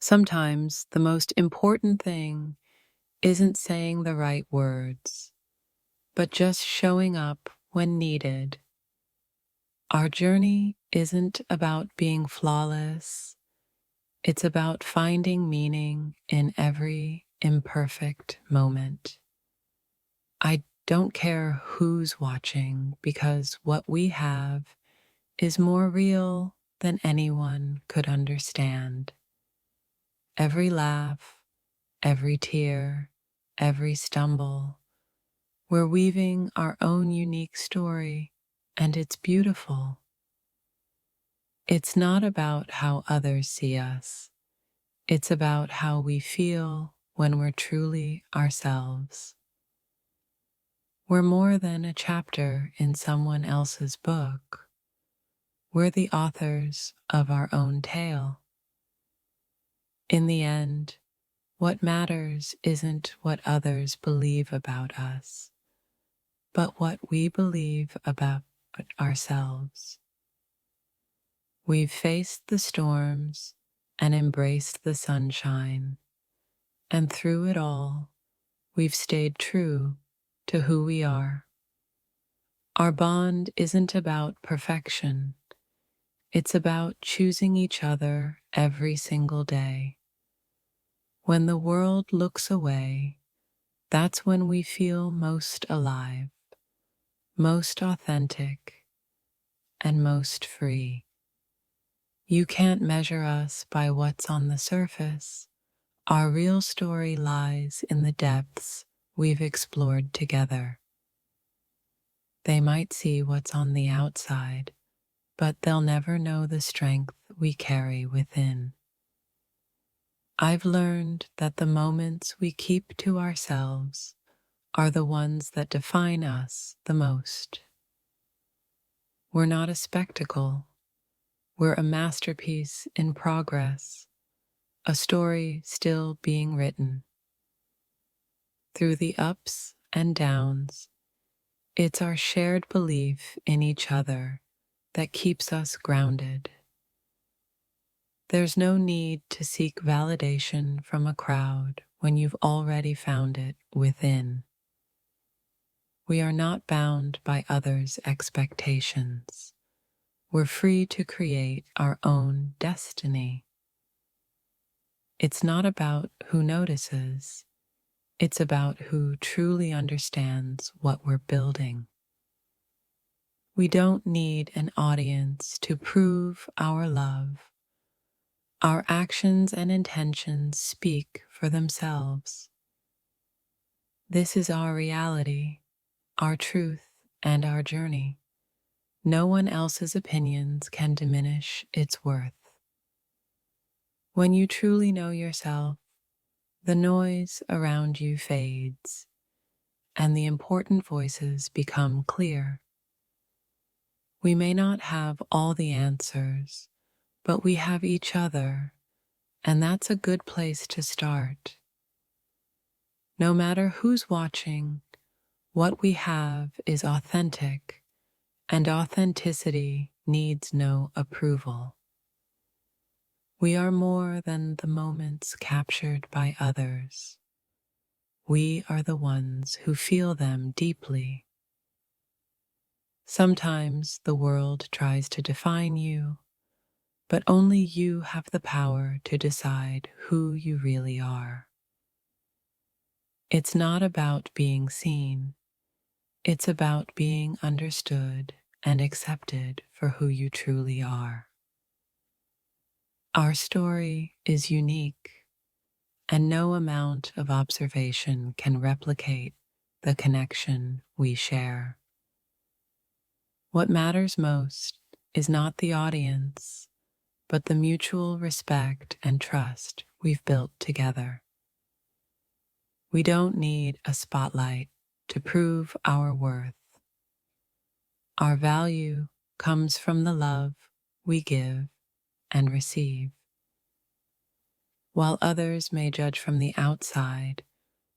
Sometimes the most important thing isn't saying the right words, but just showing up when needed. Our journey isn't about being flawless, it's about finding meaning in every imperfect moment. I don't care who's watching because what we have is more real than anyone could understand. Every laugh, every tear, every stumble, we're weaving our own unique story, and it's beautiful. It's not about how others see us, it's about how we feel when we're truly ourselves. We're more than a chapter in someone else's book. We're the authors of our own tale. In the end, what matters isn't what others believe about us, but what we believe about ourselves. We've faced the storms and embraced the sunshine, and through it all, we've stayed true to who we are. Our bond isn't about perfection, it's about choosing each other every single day. When the world looks away, that's when we feel most alive, most authentic, and most free. You can't measure us by what's on the surface. Our real story lies in the depths we've explored together. They might see what's on the outside, but they'll never know the strength we carry within. I've learned that the moments we keep to ourselves are the ones that define us the most. We're not a spectacle, we're a masterpiece in progress, a story still being written. Through the ups and downs, it's our shared belief in each other that keeps us grounded. There's no need to seek validation from a crowd when you've already found it within. We are not bound by others' expectations. We're free to create our own destiny. It's not about who notices, it's about who truly understands what we're building. We don't need an audience to prove our love. Our actions and intentions speak for themselves. This is our reality, our truth, and our journey. No one else's opinions can diminish its worth. When you truly know yourself, the noise around you fades, and the important voices become clear. We may not have all the answers, but we have each other, and that's a good place to start. No matter who's watching, what we have is authentic, and authenticity needs no approval. We are more than the moments captured by others. We are the ones who feel them deeply. Sometimes the world tries to define you, but only you have the power to decide who you really are. It's not about being seen, it's about being understood and accepted for who you truly are. Our story is unique, and no amount of observation can replicate the connection we share. What matters most is not the audience, but the mutual respect and trust we've built together. We don't need a spotlight to prove our worth. Our value comes from the love we give and receive. While others may judge from the outside,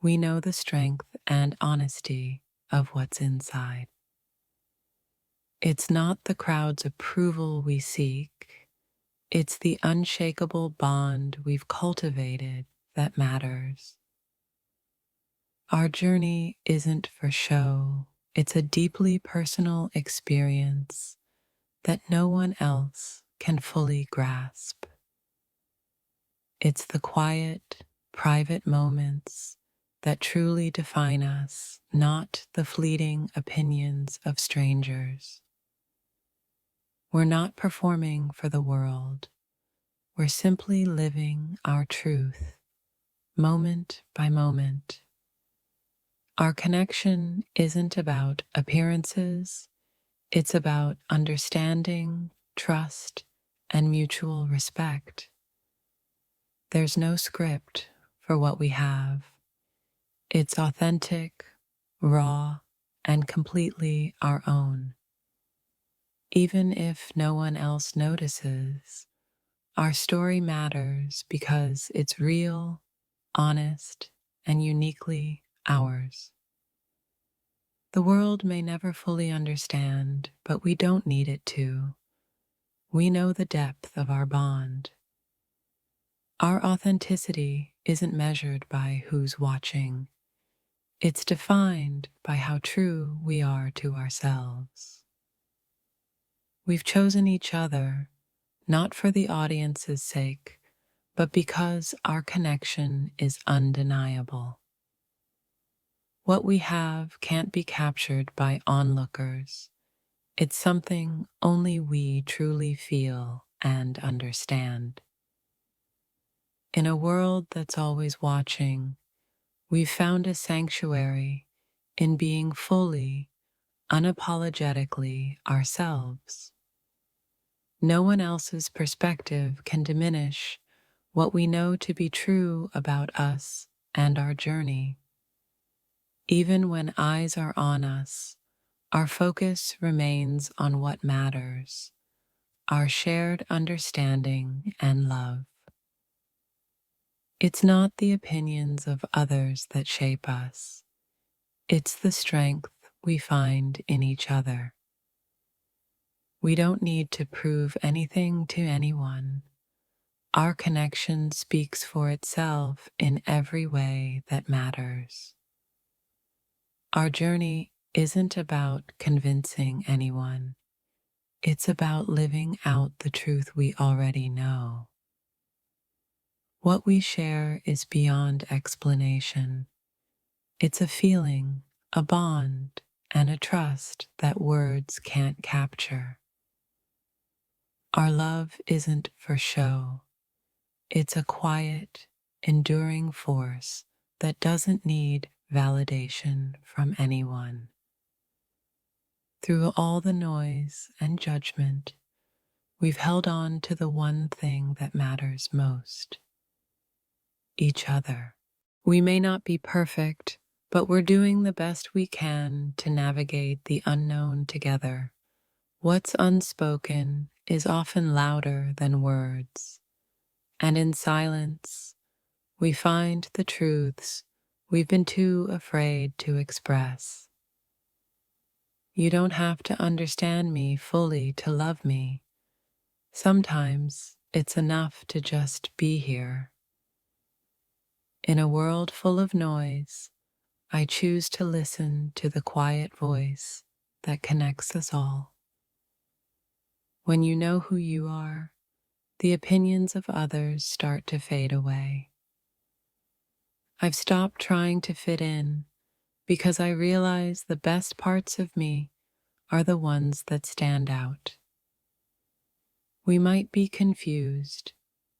we know the strength and honesty of what's inside. It's not the crowd's approval we seek, It's the unshakable bond we've cultivated that matters. Our journey isn't for show, it's a deeply personal experience that no one else can fully grasp. It's the quiet, private moments that truly define us, not the fleeting opinions of strangers. We're not performing for the world, we're simply living our truth, moment by moment. Our connection isn't about appearances, it's about understanding, trust, and mutual respect. There's no script for what we have. It's authentic, raw, and completely our own. Even if no one else notices, our story matters because it's real, honest, and uniquely ours. The world may never fully understand, but we don't need it to. We know the depth of our bond. Our authenticity isn't measured by who's watching. It's defined by how true we are to ourselves. We've chosen each other, not for the audience's sake, but because our connection is undeniable. What we have can't be captured by onlookers. It's something only we truly feel and understand. In a world that's always watching, we've found a sanctuary in being fully, unapologetically ourselves. No one else's perspective can diminish what we know to be true about us and our journey. Even when eyes are on us, our focus remains on what matters, our shared understanding and love. It's not the opinions of others that shape us. It's the strength we find in each other. We don't need to prove anything to anyone. Our connection speaks for itself in every way that matters. Our journey isn't about convincing anyone. It's about living out the truth we already know. What we share is beyond explanation. It's a feeling, a bond, and a trust that words can't capture. Our love isn't for show. It's a quiet, enduring force that doesn't need validation from anyone. Through all the noise and judgment, we've held on to the one thing that matters most: each other. We may not be perfect, but we're doing the best we can to navigate the unknown together. What's unspoken is often louder than words, and in silence, we find the truths we've been too afraid to express. You don't have to understand me fully to love me. Sometimes it's enough to just be here. In a world full of noise, I choose to listen to the quiet voice that connects us all. When you know who you are, the opinions of others start to fade away. I've stopped trying to fit in because I realize the best parts of me are the ones that stand out. We might be confused,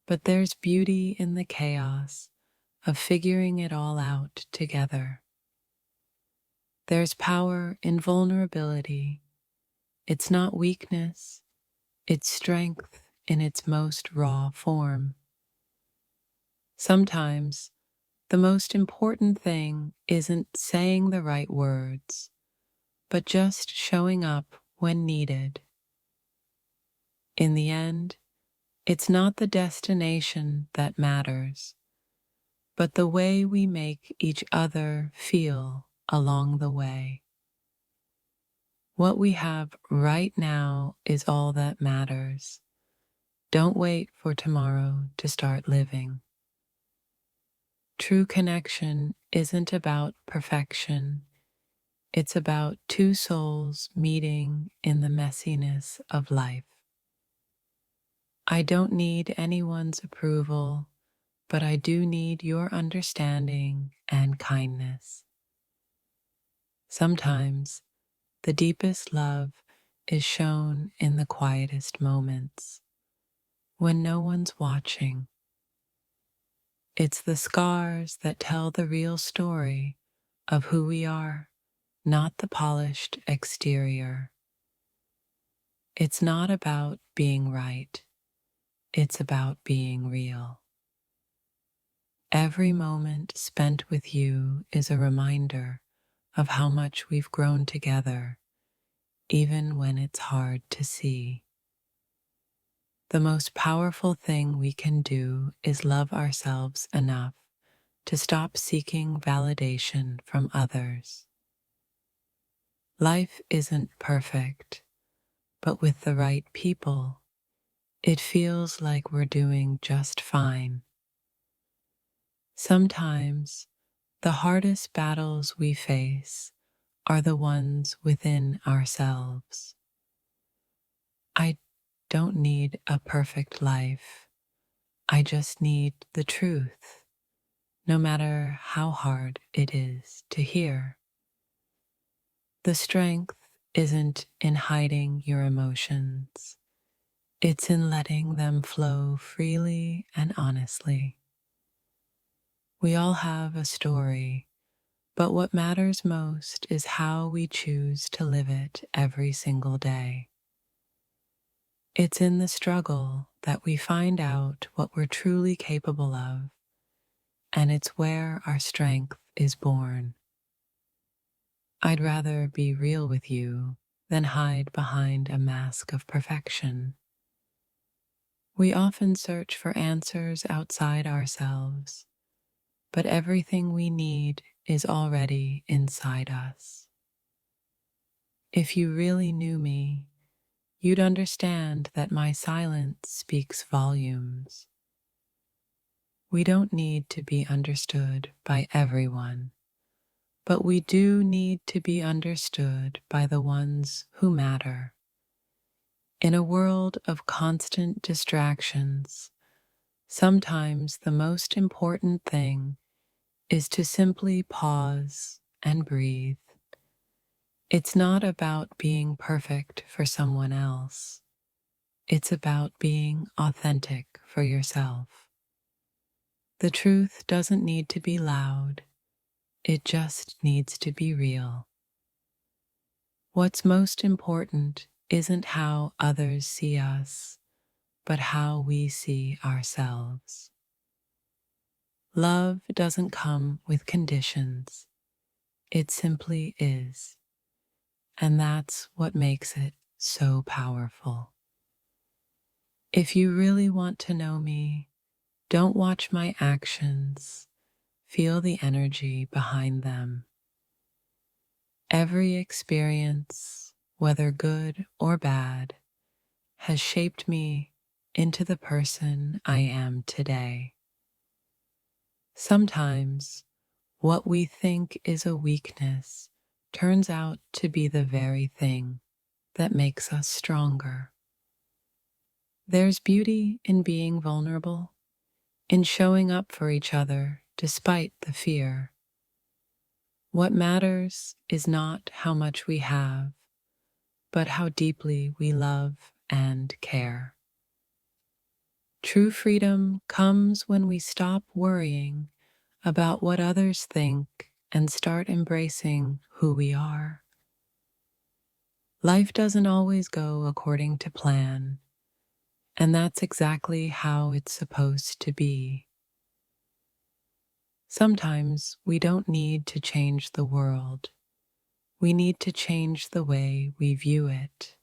but there's beauty in the chaos of figuring it all out together. There's power in vulnerability. It's not weakness, it's strength in its most raw form. Sometimes, the most important thing isn't saying the right words, but just showing up when needed. In the end, it's not the destination that matters, but the way we make each other feel along the way. What we have right now is all that matters, Don't wait for tomorrow to start living. True connection isn't about perfection. It's about two souls meeting in the messiness of life. I don't need anyone's approval, but I do need your understanding and kindness. Sometimes the deepest love is shown in the quietest moments, when no one's watching. It's the scars that tell the real story of who we are, not the polished exterior. It's not about being right, it's about being real. Every moment spent with you is a reminder of how much we've grown together, even when it's hard to see. The most powerful thing we can do is love ourselves enough to stop seeking validation from others. Life isn't perfect, but with the right people, it feels like we're doing just fine. Sometimes the hardest battles we face are the ones within ourselves. I don't need a perfect life. I just need the truth, no matter how hard it is to hear. The strength isn't in hiding your emotions. It's in letting them flow freely and honestly. We all have a story, but what matters most is how we choose to live it every single day. It's in the struggle that we find out what we're truly capable of, and it's where our strength is born. I'd rather be real with you than hide behind a mask of perfection. We often search for answers outside ourselves, but everything we need is already inside us. If you really knew me, you'd understand that my silence speaks volumes. We don't need to be understood by everyone, but we do need to be understood by the ones who matter. In a world of constant distractions, sometimes the most important thing is to simply pause and breathe. It's not about being perfect for someone else. It's about being authentic for yourself. The truth doesn't need to be loud. It just needs to be real. What's most important isn't how others see us, but how we see ourselves. Love doesn't come with conditions. It simply is. And that's what makes it so powerful. If you really want to know me, don't watch my actions. Feel the energy behind them. Every experience, whether good or bad, has shaped me into the person I am today. Sometimes, what we think is a weakness turns out to be the very thing that makes us stronger. There's beauty in being vulnerable, in showing up for each other despite the fear. What matters is not how much we have, but how deeply we love and care. True freedom comes when we stop worrying about what others think and start embracing who we are. Life doesn't always go according to plan, and that's exactly how it's supposed to be. Sometimes we don't need to change the world. We need to change the way we view it.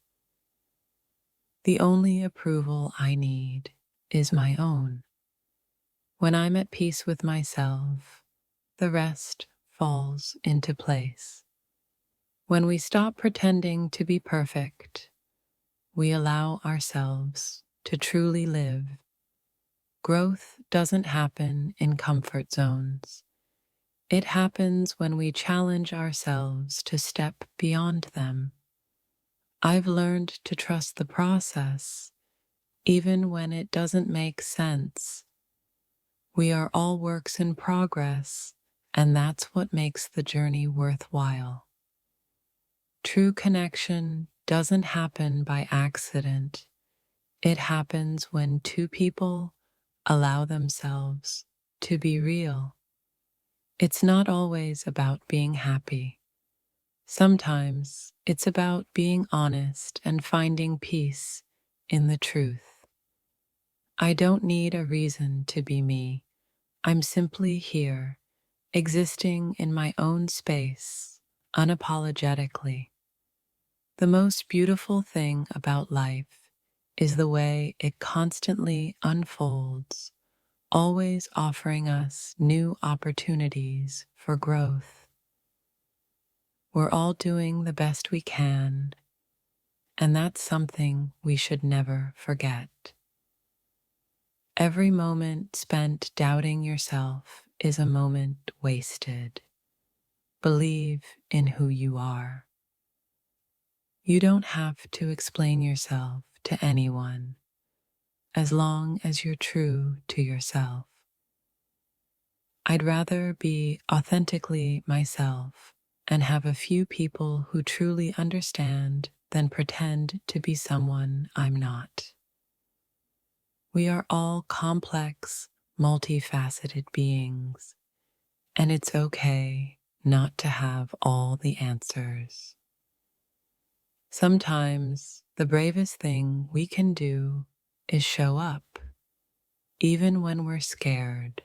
The only approval I need is my own. When I'm at peace with myself, the rest falls into place. When we stop pretending to be perfect, we allow ourselves to truly live. Growth doesn't happen in comfort zones. It happens when we challenge ourselves to step beyond them. I've learned to trust the process, even when it doesn't make sense. We are all works in progress, and that's what makes the journey worthwhile. True connection doesn't happen by accident. It happens when two people allow themselves to be real. It's not always about being happy. Sometimes it's about being honest and finding peace in the truth. I don't need a reason to be me. I'm simply here, existing in my own space, unapologetically. The most beautiful thing about life is the way it constantly unfolds, always offering us new opportunities for growth. We're all doing the best we can, and that's something we should never forget. Every moment spent doubting yourself is a moment wasted. Believe in who you are. You don't have to explain yourself to anyone as long as you're true to yourself. I'd rather be authentically myself and have a few people who truly understand than pretend to be someone I'm not. We are all complex, multifaceted beings, and it's okay not to have all the answers. Sometimes the bravest thing we can do is show up, even when we're scared.